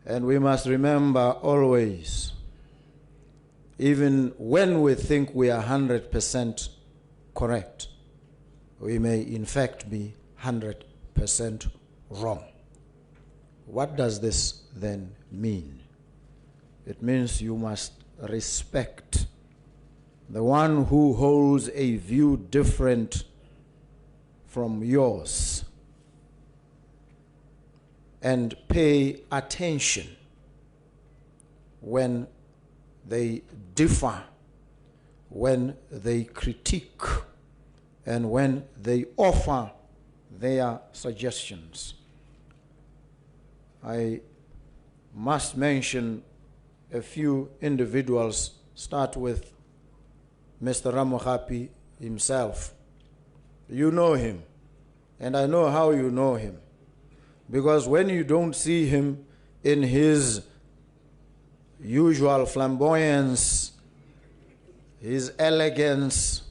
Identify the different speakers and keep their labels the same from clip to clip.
Speaker 1: And we must remember always, even when we think we are 100% correct, we may in fact be 100% wrong. What does this then mean? It means you must respect the one who holds a view different from yours and pay attention when they differ, when they critique, and when they offer their suggestions. I must mention a few individuals. Start with Mr. Ramohapi himself. You know him, and I know how you know him, because when you don't see him in his usual flamboyance, his elegance,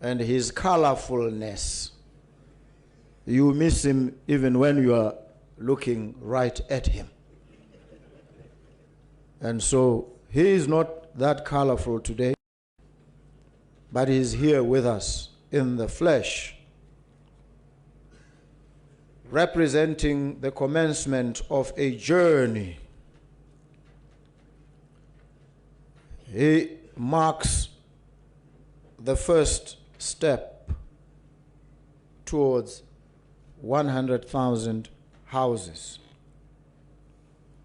Speaker 1: and his colorfulness, you miss him even when you are looking right at him. And so he is not that colorful today, but he is here with us in the flesh, representing the commencement of a journey. He marks the first step towards 100,000 houses.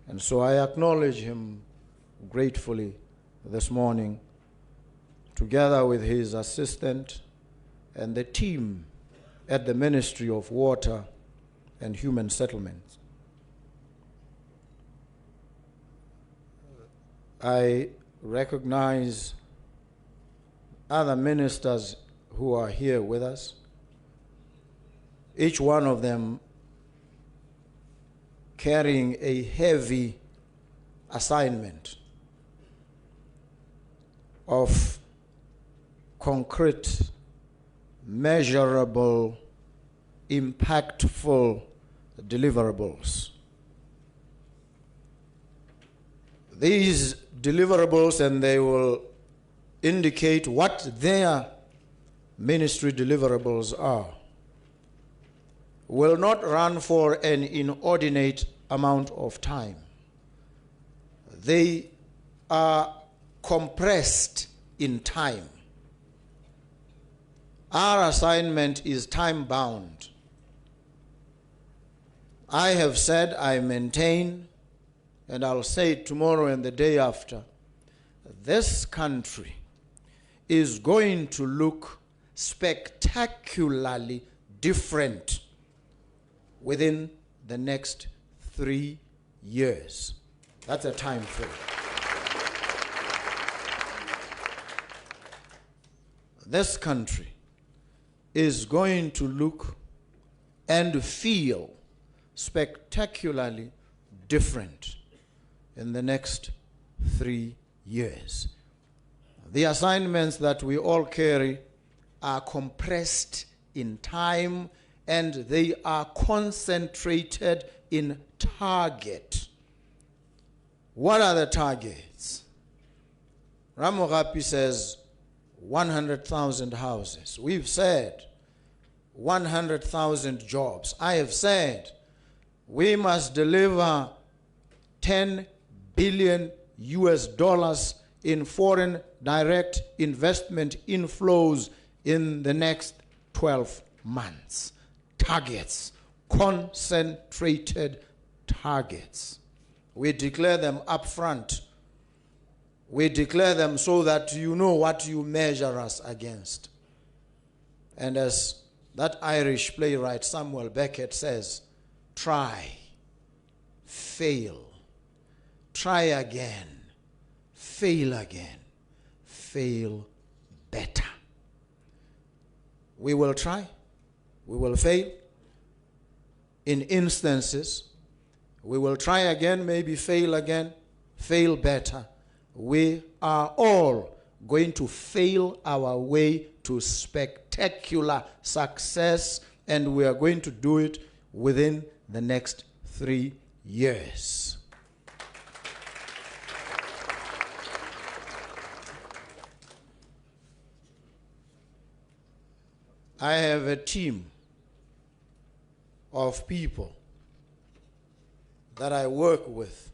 Speaker 1: And so I acknowledge him gratefully this morning, together with his assistant and the team at the Ministry of Water and Human Settlements. I recognize other ministers who are here with us, each one of them carrying a heavy assignment of concrete, measurable, impactful deliverables. These deliverables, and they will indicate what their ministry deliverables are, will not run for an inordinate amount of time. They are compressed in time. Our assignment is time-bound. I have said, I maintain, and I'll say it tomorrow and the day after, this country is going to look spectacularly different within the next 3 years. That's a time frame. This country is going to look and feel spectacularly different in the next 3 years. The assignments that we all carry are compressed in time, and they are concentrated in target. What are the targets? Ramohapi says 100,000 houses. We've said 100,000 jobs. I have said we must deliver 10 billion US dollars in foreign direct investment inflows in the next 12 months. Targets, concentrated targets. We declare them up front. We declare them so that you know what you measure us against. And as that Irish playwright Samuel Beckett says, try, fail, try again, fail better. We will try, we will fail in instances. We will try again, maybe fail again, fail better. We are all going to fail our way to spectacular success, and we are going to do it within the next 3 years. I have a team of people that I work with.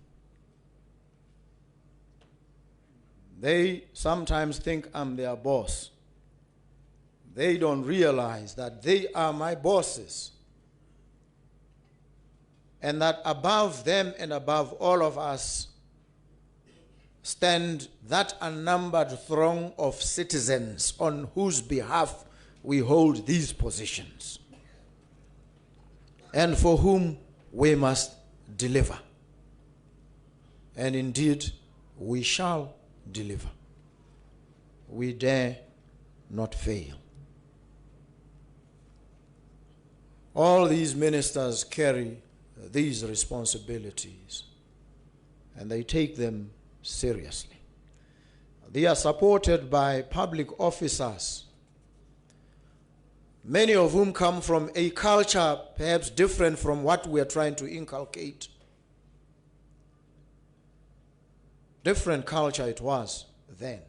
Speaker 1: They sometimes think I'm their boss. They don't realize that they are my bosses, and that above them and above all of us stand that unnumbered throng of citizens on whose behalf we hold these positions, and for whom we must deliver. And indeed, we shall deliver. We dare not fail. All these ministers carry these responsibilities, and they take them seriously. They are supported by public officers, many of whom come from a culture perhaps different from what we are trying to inculcate. Different culture it was then.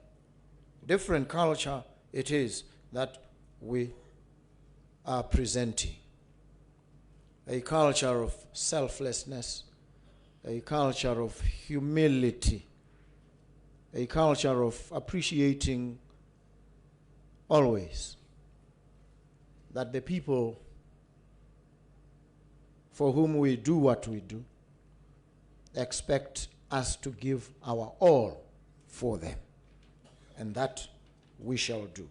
Speaker 1: Different culture it is that we are presenting. A culture of selflessness, a culture of humility, a culture of appreciating always that the people for whom we do what we do expect us to give our all for them, and that we shall do.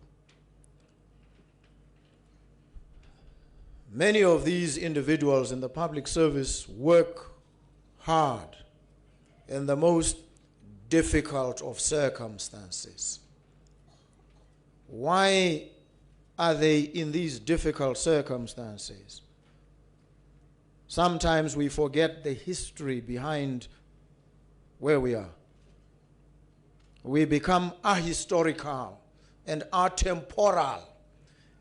Speaker 1: Many of these individuals in the public service work hard in the most difficult of circumstances. Why are they in these difficult circumstances? Sometimes we forget the history behind where we are. We become ahistorical and atemporal.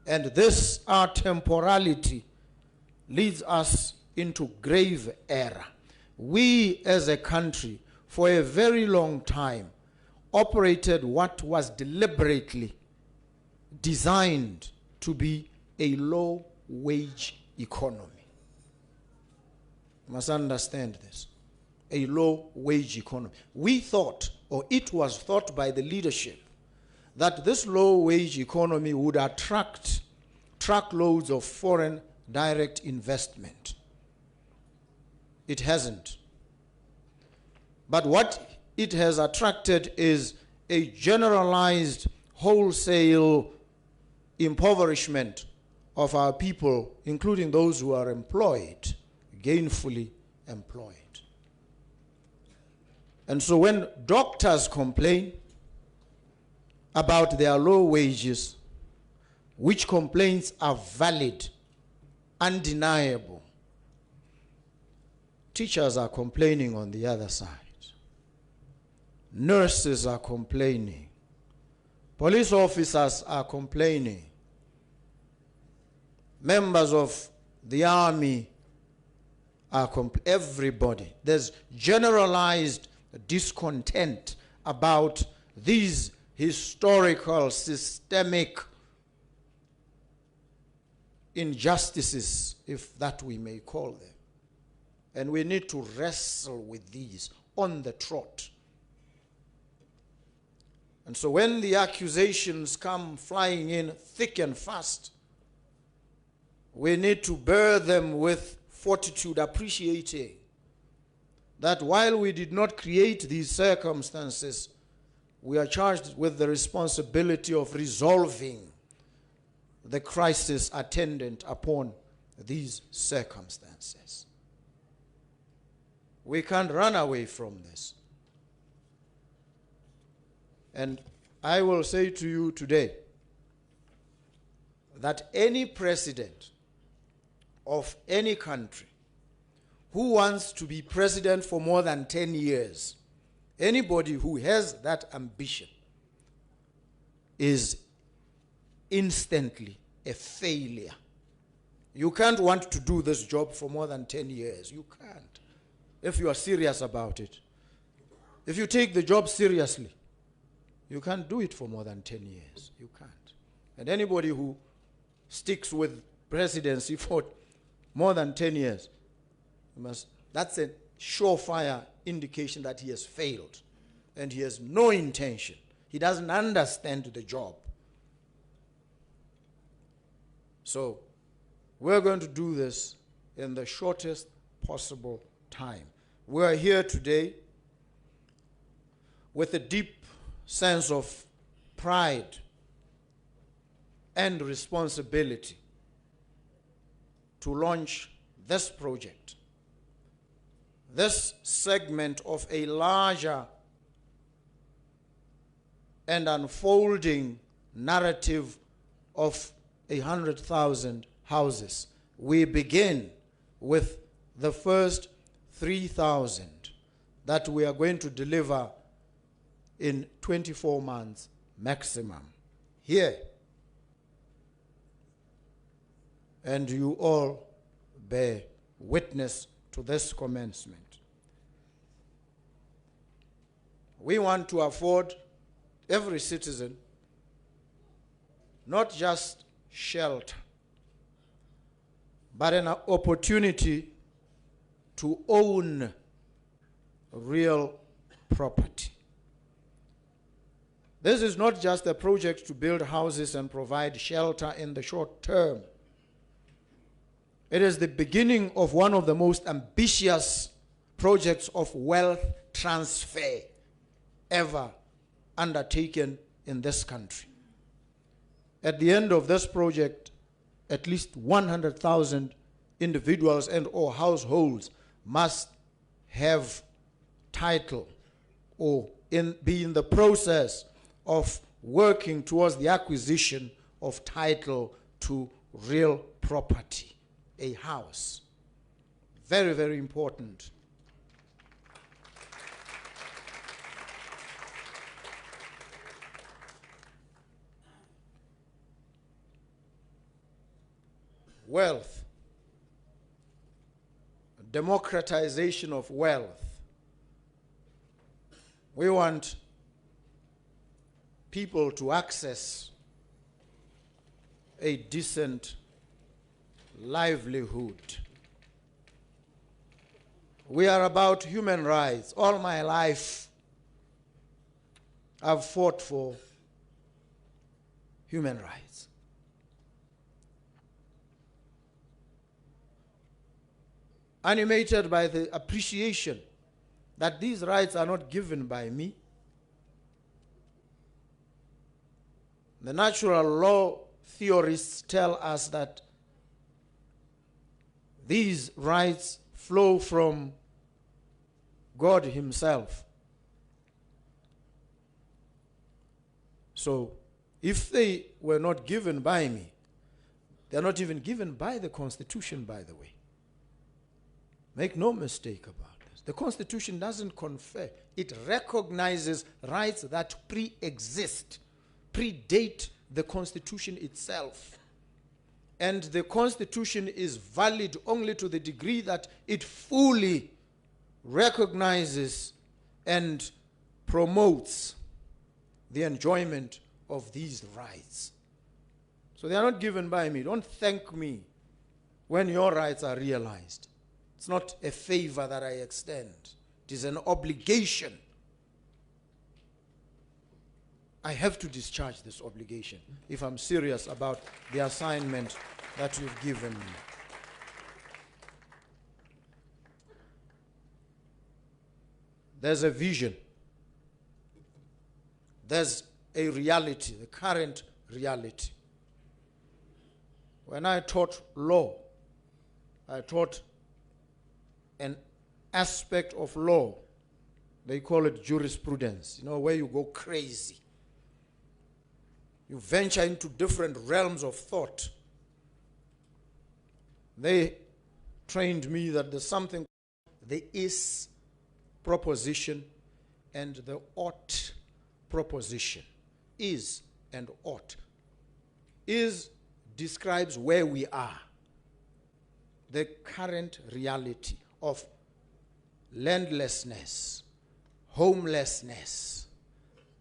Speaker 1: And this atemporality leads us into grave error. We as a country, for a very long time, operated what was deliberately designed to be a low-wage economy. You must understand this. A low-wage economy. We thought, or it was thought by the leadership, that this low-wage economy would attract truckloads of foreign direct investment. It hasn't. But what it has attracted is a generalized wholesale impoverishment of our people, including those who are employed, gainfully employed. And so when doctors complain about their low wages, which complaints are valid, undeniable, teachers are complaining on the other side. Nurses are complaining. Police officers are complaining. Members of the army are everybody. There's generalized discontent about these historical, systemic injustices, if that we may call them. And we need to wrestle with these on the trot. And so when the accusations come flying in thick and fast, we need to bear them with fortitude, appreciating that while we did not create these circumstances, we are charged with the responsibility of resolving the crisis attendant upon these circumstances. We can't run away from this. And I will say to you today that any president of any country who wants to be president for more than 10 years, anybody who has that ambition is instantly a failure. You can't want to do this job for more than 10 years. You can't, if you are serious about it. If you take the job seriously, you can't do it for more than 10 years. You can't. And anybody who sticks with presidency for more than 10 years, that's a surefire indication that he has failed and he has no intention. He doesn't understand the job. So we're going to do this in the shortest possible time. We are here today with a deep sense of pride and responsibility to launch this project, this segment of a larger and unfolding narrative of 100,000 houses. We begin with the first 3,000 that we are going to deliver in 24 months maximum here. And you all bear witness to this commencement. We want to afford every citizen not just shelter, but an opportunity to own real property. This is not just a project to build houses and provide shelter in the short term. It is the beginning of one of the most ambitious projects of wealth transfer ever undertaken in this country. At the end of this project, at least 100,000 individuals and or households must have title or be in the process of working towards the acquisition of title to real property, a house. Very, very important. Wealth, democratization of wealth. We want people to access a decent livelihood. We are about human rights. All my life, I've fought for human rights. Animated by the appreciation that these rights are not given by me. The natural law theorists tell us that these rights flow from God Himself. So, if they were not given by me, they're not even given by the Constitution, by the way. Make no mistake about this. The Constitution doesn't confer. It recognizes rights that pre-exist, predate the Constitution itself. And the Constitution is valid only to the degree that it fully recognizes and promotes the enjoyment of these rights. So they are not given by me. Don't thank me when your rights are realized. It's not a favor that I extend. It is an obligation. I have to discharge this obligation if I'm serious about the assignment that you've given me. There's a vision. There's a reality, the current reality. When I taught law, I taught an aspect of law. They call it jurisprudence, where you go crazy. You venture into different realms of thought. They trained me that there's something, the is proposition and the ought proposition. Is and ought. Is describes where we are, the current reality of landlessness, homelessness,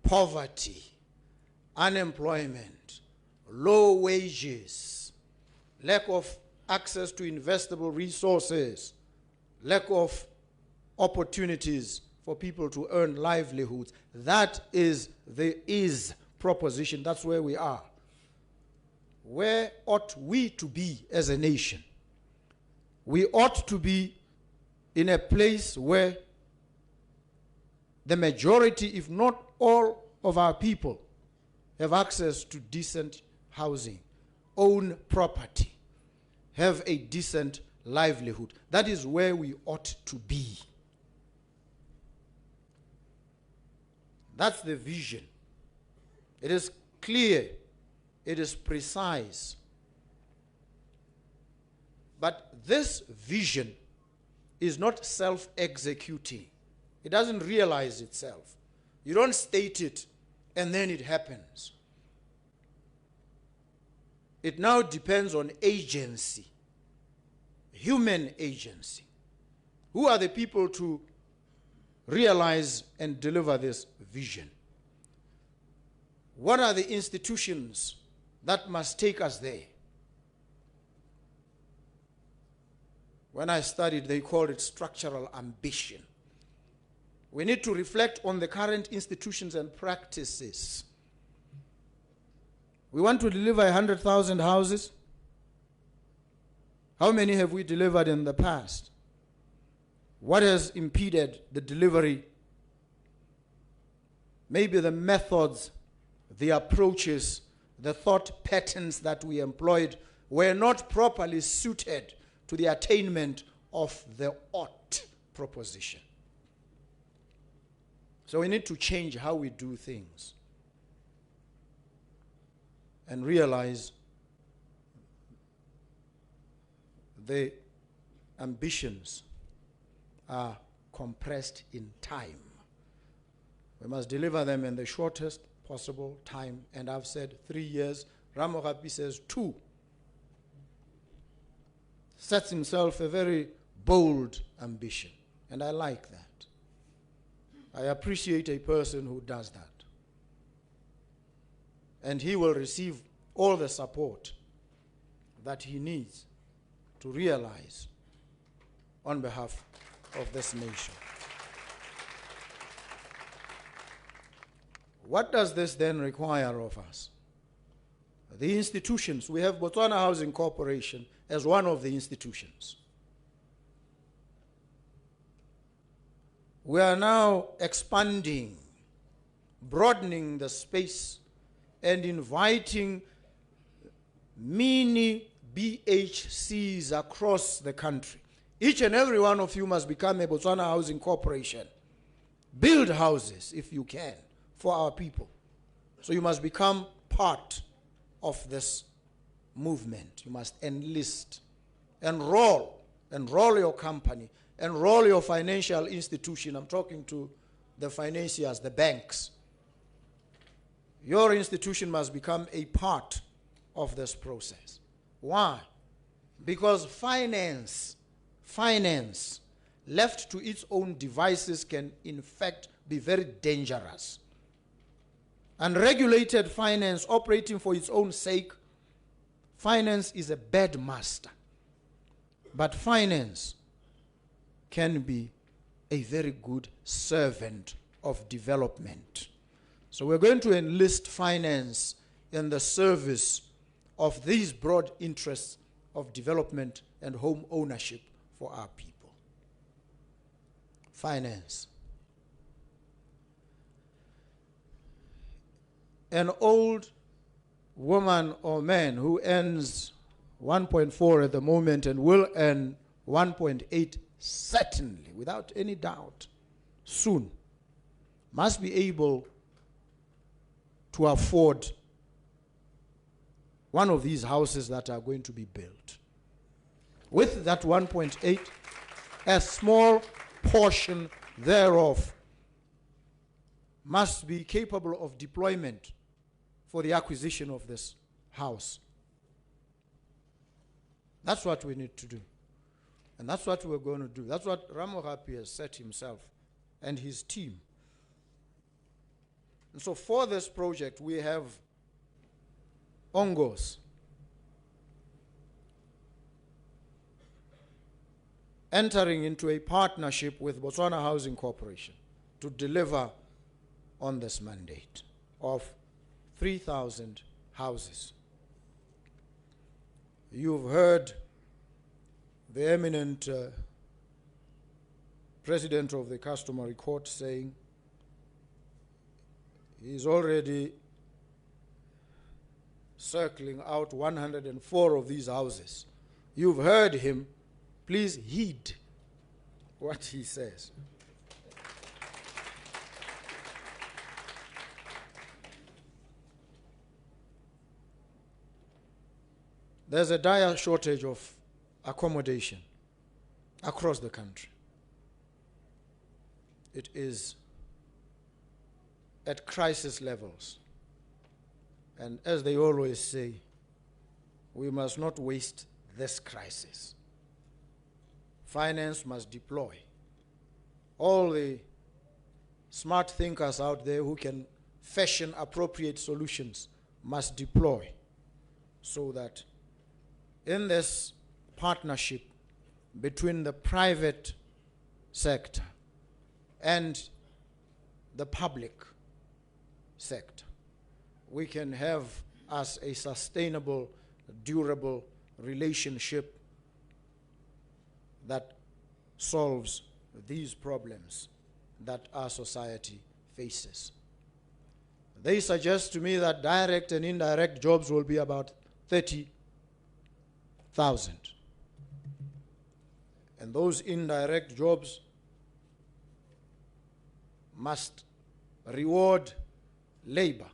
Speaker 1: poverty, unemployment, low wages, lack of access to investable resources, lack of opportunities for people to earn livelihoods. That is the is proposition. That's where we are. Where ought we to be as a nation? We ought to be in a place where the majority, if not all, of our people have access to decent housing, own property, have a decent livelihood. That is where we ought to be. That's the vision. It is clear. It is precise. But this vision is not self-executing. It doesn't realize itself. You don't state it and then it happens. It now depends on agency, human agency. Who are the people to realize and deliver this vision? What are the institutions that must take us there? When I studied, they called it structural ambition. We need to reflect on the current institutions and practices. We want to deliver 100,000 houses. How many have we delivered in the past? What has impeded the delivery? Maybe the methods, the approaches, the thought patterns that we employed were not properly suited to the attainment of the ought proposition. So we need to change how we do things and realize the ambitions are compressed in time. We must deliver them in the shortest possible time. And I've said 3 years. Ramohapi says 2. Sets himself a very bold ambition. And I like that. I appreciate a person who does that. And he will receive all the support that he needs to realize on behalf of this nation. What does this then require of us? The institutions. We have Botswana Housing Corporation as one of the institutions. We are now expanding, broadening the space, and inviting mini BHCs across the country. Each and every one of you must become a Botswana Housing Corporation. Build houses, if you can, for our people. So you must become part of this movement. You must enlist, enroll your company, enroll your financial institution. I'm talking to the financiers, the banks. Your institution must become a part of this process. Why? Because finance, left to its own devices, can in fact be very dangerous. Unregulated finance operating for its own sake, finance is a bad master. But finance can be a very good servant of development. So we're going to enlist finance in the service of these broad interests of development and home ownership for our people. Finance. An old woman or man who earns 1.4 at the moment and will earn 1.8 certainly, without any doubt, soon, must be able to afford one of these houses that are going to be built. With that 1.8, a small portion thereof must be capable of deployment for the acquisition of this house. That's what we need to do. And that's what we're going to do. That's what Ramohapi has set himself and his team. And so for this project, we have Ongos, entering into a partnership with Botswana Housing Corporation to deliver on this mandate of 3,000 houses. You've heard the eminent President of the Customary Court saying he's already circling out 104 of these houses. You've heard him. Please heed what he says. There's a dire shortage of accommodation across the country. It is at crisis levels. And as they always say, we must not waste this crisis. Finance must deploy. All the smart thinkers out there who can fashion appropriate solutions must deploy so that in this partnership between the private sector and the public sector, we can have as a sustainable, durable relationship that solves these problems that our society faces. They suggest to me that direct and indirect jobs will be about 30,000. And those indirect jobs must reward labor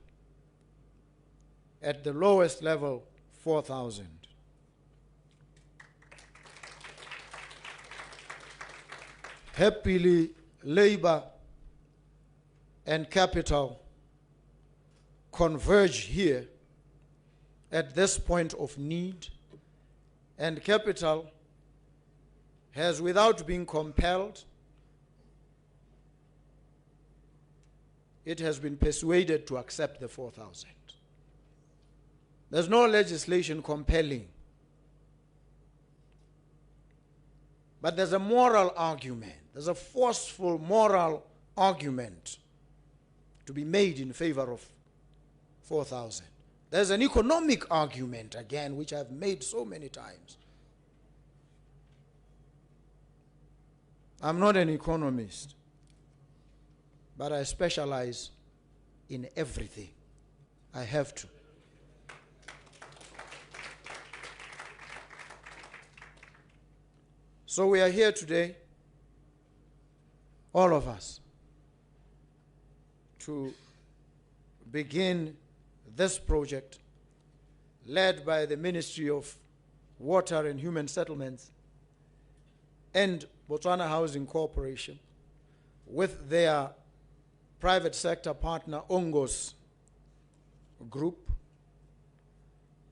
Speaker 1: at the lowest level, 4,000. Happily, labor and capital converge here at this point of need, and capital has, without being compelled, it has been persuaded to accept the 4,000. There's no legislation compelling. But there's a moral argument. There's a forceful moral argument to be made in favor of 4,000. There's an economic argument, again, which I've made so many times. I'm not an economist, but I specialize in everything. I have to. So we are here today, all of us, to begin this project led by the Ministry of Water and Human Settlements and Botswana Housing Corporation with their private sector partner, Ongos Group,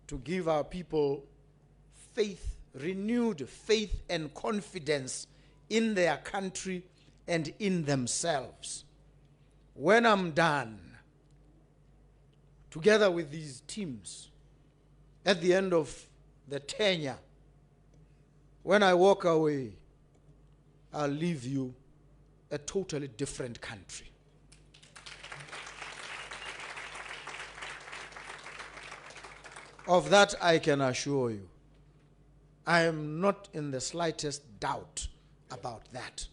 Speaker 1: to give our people faith, renewed faith and confidence in their country and in themselves. When I'm done, together with these teams, at the end of the tenure, when I walk away, I'll leave you a totally different country. Of that I can assure you. I am not in the slightest doubt about that.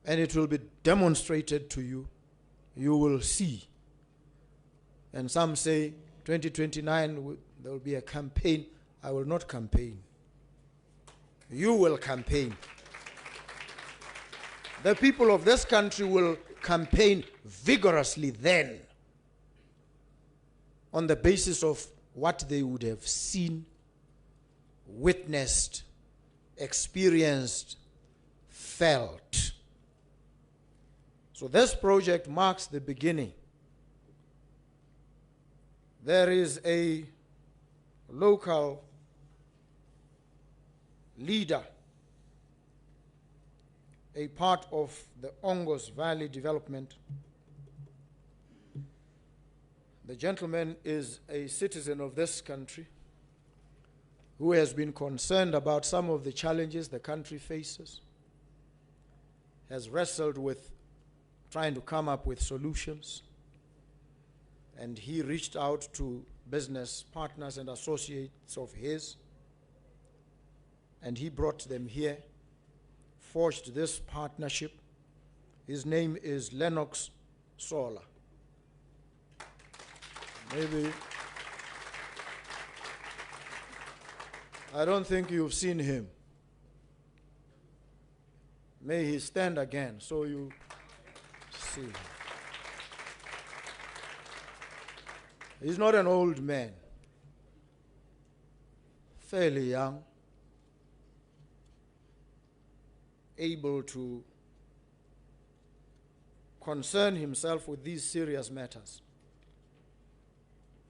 Speaker 1: And it will be demonstrated to you. You will see. And some say 2029 there will be a campaign. I will not campaign. You will campaign. The people of this country will campaign vigorously then on the basis of what they would have seen, witnessed, experienced, felt. So this project marks the beginning. There is a local leader, a part of the Ongos Valley development. The gentleman is a citizen of this country, who has been concerned about some of the challenges the country faces, has wrestled with trying to come up with solutions, and he reached out to business partners and associates of his, and he brought them here, forged this partnership. His name is Lennox Solar. Maybe, I don't think you've seen him. May he stand again so you see him. He's not an old man, fairly young, able to concern himself with these serious matters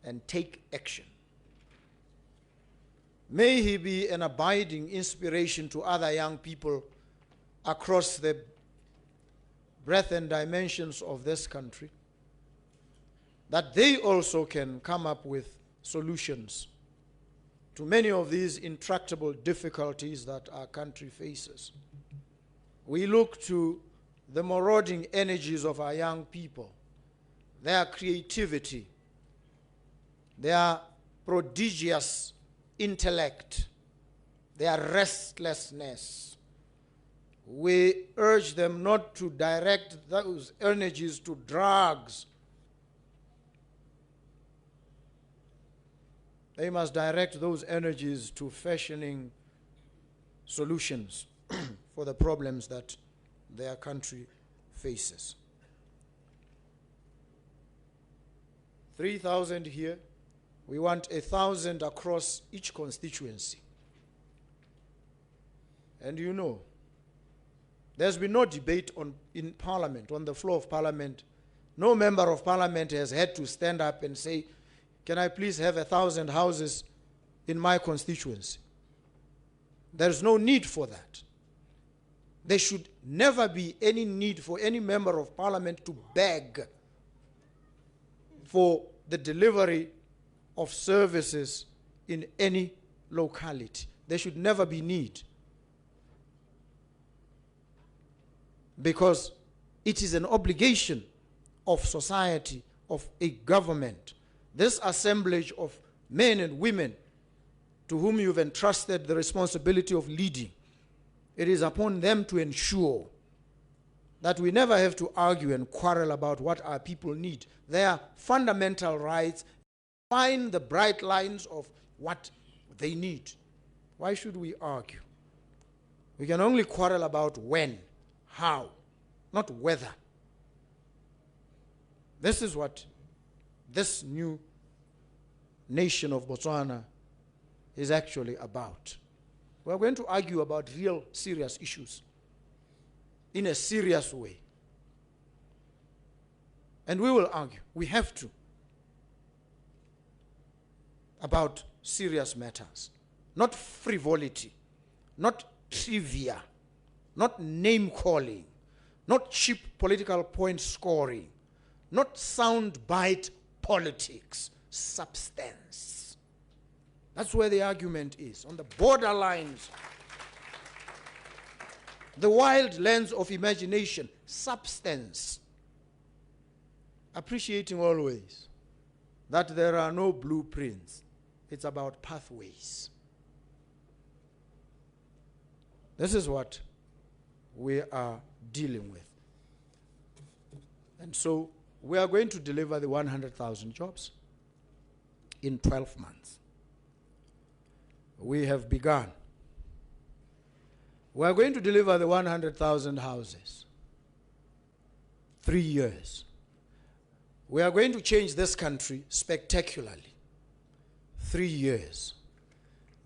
Speaker 1: and take action. May he be an abiding inspiration to other young people across the breadth and dimensions of this country, that they also can come up with solutions to many of these intractable difficulties that our country faces. We look to the marauding energies of our young people, their creativity, their prodigious intellect, their restlessness. We urge them not to direct those energies to drugs. They must direct those energies to fashioning solutions for the problems that their country faces. 3,000 here. We want 1,000 across each constituency. And you know, there's been no debate in Parliament, on the floor of Parliament. No member of Parliament has had to stand up and say, can I please have 1,000 houses in my constituency? There's no need for that. There should never be any need for any member of Parliament to beg for the delivery of services in any locality. There should never be need, because it is an obligation of society, of a government, this assemblage of men and women to whom you've entrusted the responsibility of leading. It is upon them to ensure that we never have to argue and quarrel about what our people need. Their fundamental rights, find the bright lines of what they need. Why should we argue? We can only quarrel about when, how, not whether. This is what this new nation of Botswana is actually about. We are going to argue about real serious issues in a serious way. And we will argue, we have to, about serious matters. Not frivolity, not trivia, not name-calling, not cheap political point scoring, not soundbite politics, substance. That's where the argument is, on the borderlines, the wild lands of imagination, substance. Appreciating always that there are no blueprints. It's about pathways. This is what we are dealing with. And so we are going to deliver the 100,000 jobs in 12 months. We have begun. We are going to deliver the 100,000 houses. 3 years. We are going to change this country spectacularly. 3 years.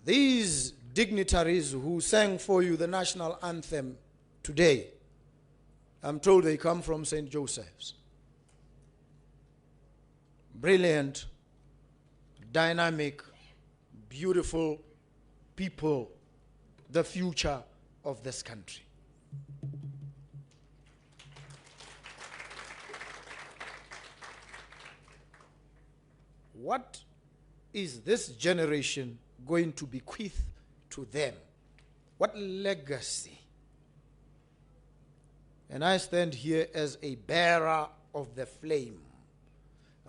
Speaker 1: These dignitaries who sang for you the national anthem today, I'm told they come from St. Joseph's. Brilliant, dynamic, beautiful people, the future of this country. What is this generation going to bequeath to them? What legacy? And I stand here as a bearer of the flame,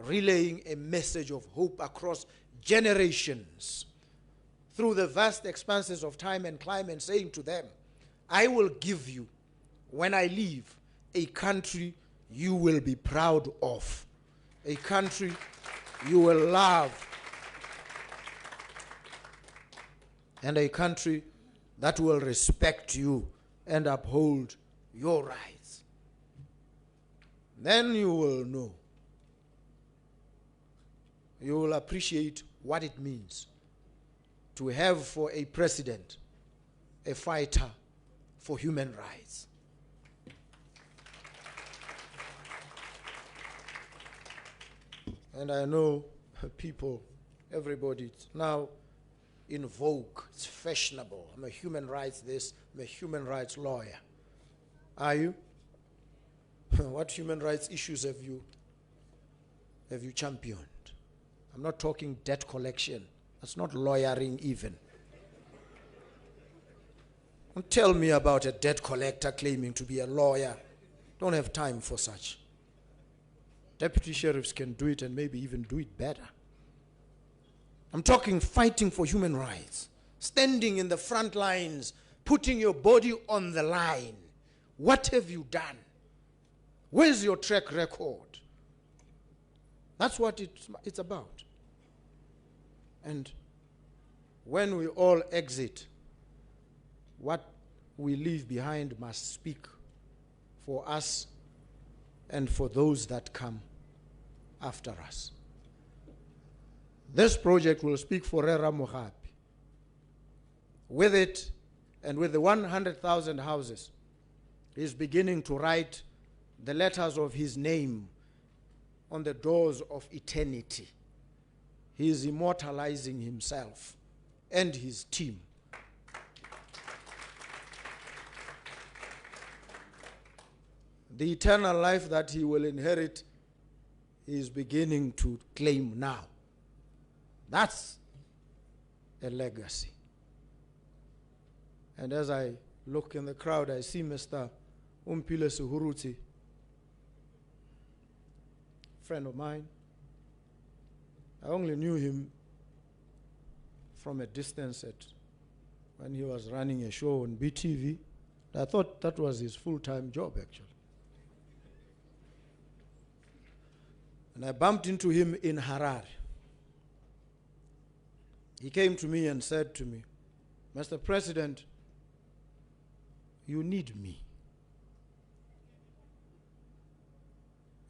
Speaker 1: relaying a message of hope across generations through the vast expanses of time and climate, saying to them, I will give you, when I leave, a country you will be proud of, a country you will love, and a country that will respect you and uphold your rights. Then you will know. You will appreciate what it means to have for a president a fighter for human rights. And I know people, everybody, it's now in vogue, it's fashionable. I'm a human rights this, I'm a human rights lawyer. Are you? What human rights issues have you championed? I'm not talking debt collection. That's not lawyering even. Don't tell me about a debt collector claiming to be a lawyer. Don't have time for such. Deputy sheriffs can do it and maybe even do it better. I'm talking fighting for human rights, standing in the front lines, putting your body on the line. What have you done? Where's your track record? That's what it's about. And when we all exit, what we leave behind must speak for us and for those that come after us. This project will speak for Rera Mogapi. With it, and with the 100,000 houses, he's beginning to write the letters of his name on the doors of eternity. He is immortalizing himself and his team. The eternal life that he will inherit, he is beginning to claim now. That's a legacy. And as I look in the crowd, I see Mr. Umpile Suhuruti, friend of mine. I only knew him from a distance when he was running a show on BTV. I thought that was his full-time job, actually. And I bumped into him in Harare. He came to me and said to me, Mr. President, you need me.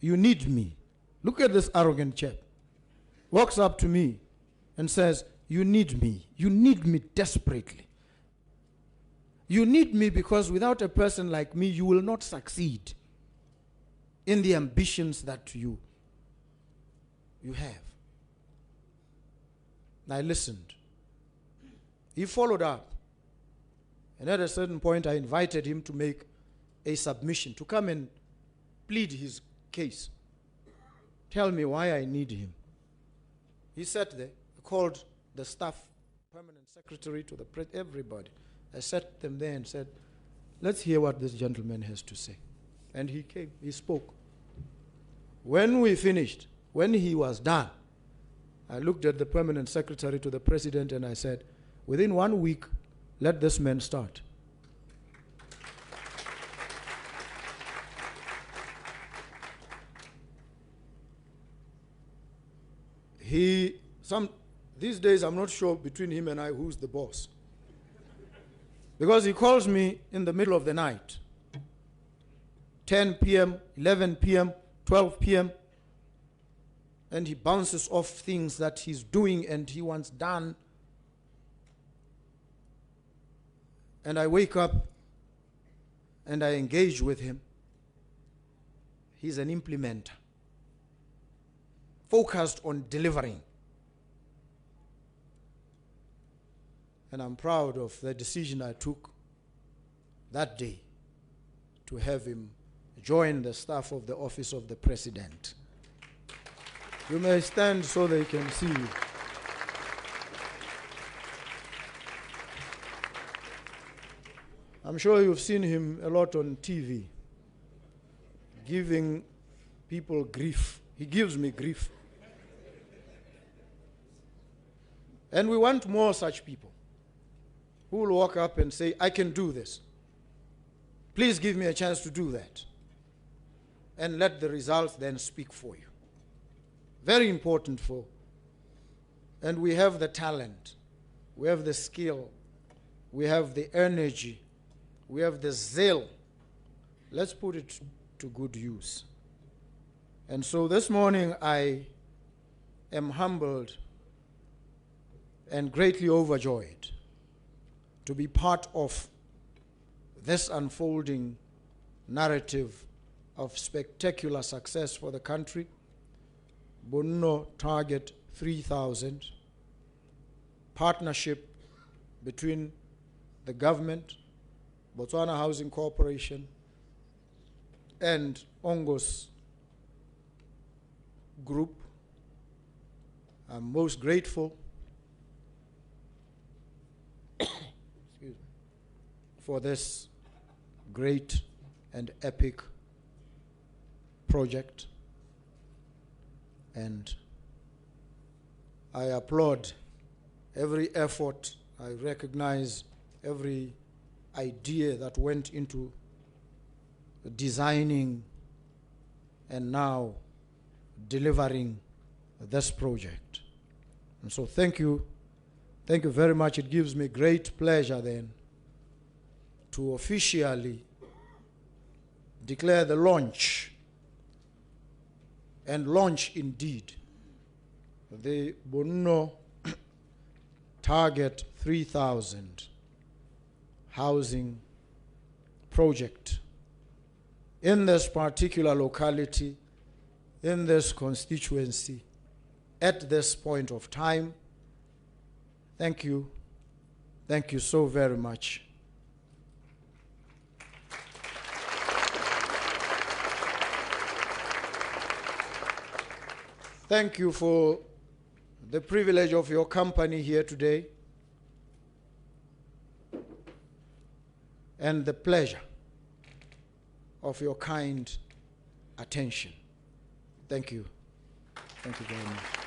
Speaker 1: You need me. Look at this arrogant chap. Walks up to me and says, you need me. You need me desperately. You need me because without a person like me, you will not succeed in the ambitions that you have. And I listened. He followed up. And at a certain point, I invited him to make a submission, to come and plead his case. Tell me why I need him. He sat there, called the staff, permanent secretary to the everybody. I sat them there and said, let's hear what this gentleman has to say. And he came, he spoke. When we finished, when he was done, I looked at the permanent secretary to the president and I said, within 1 week, let this man start. These days I'm not sure between him and I who's the boss. Because he calls me in the middle of the night, 10 p.m., 11 p.m., 12 p.m., and he bounces off things that he's doing and he wants done. And I wake up and I engage with him. He's an implementer, focused on delivering. And I'm proud of the decision I took that day to have him join the staff of the Office of the President. You may stand so they can see you. I'm sure you've seen him a lot on TV, giving people grief. He gives me grief. And we want more such people who will walk up and say, I can do this. Please give me a chance to do that. And let the results then speak for you. Very important and we have the talent, we have the skill, we have the energy, we have the zeal. Let's put it to good use. And so this morning I am humbled and greatly overjoyed to be part of this unfolding narrative of spectacular success for the country. Bonno Target 3000, partnership between the government, Botswana Housing Corporation, and Ongos Group. I'm most grateful for this great and epic project, and I applaud every effort. I recognize every idea that went into designing and now delivering this project. And so thank you very much. It gives me great pleasure then to officially declare the launch, and launch indeed, the Bonno Target 3000 housing project in this particular locality, in this constituency, at this point of time. Thank you. Thank you so very much. Thank you for the privilege of your company here today and the pleasure of your kind attention. Thank you. Thank you very much.